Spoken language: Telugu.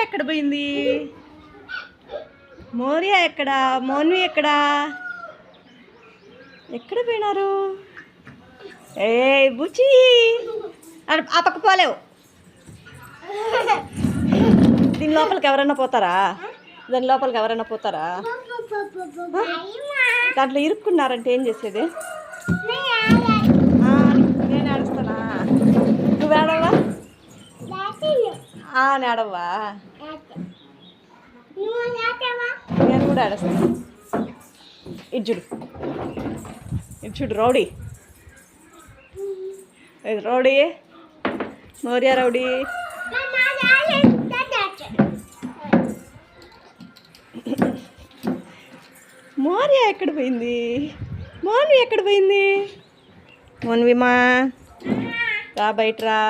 ఎక్కడ పోయింది? మోరియా ఎక్కడ? మోన్వి ఎక్కడ? ఎక్కడ పోయినారు? ఏ బుచ్చి ఆ పక్క పోలేవు. దీని లోపలికి ఎవరైనా పోతారా? దాని లోపలికి ఎవరైనా పోతారా? దాంట్లో ఇరుక్కున్నారంటే ఏం చేసేది? నేను ఆడుస్తానా? నువ్వు ఆడవా? ఆడవా? నేను కూడా ఆడేస్తాను. ఇటు చూడు రౌడీ. ఇది రౌడీ, మోరియా రౌడీ. మోరియా ఎక్కడ పోయింది? మోన్వి ఎక్కడ పోయింది? మోన్విమా రా, బయట రా.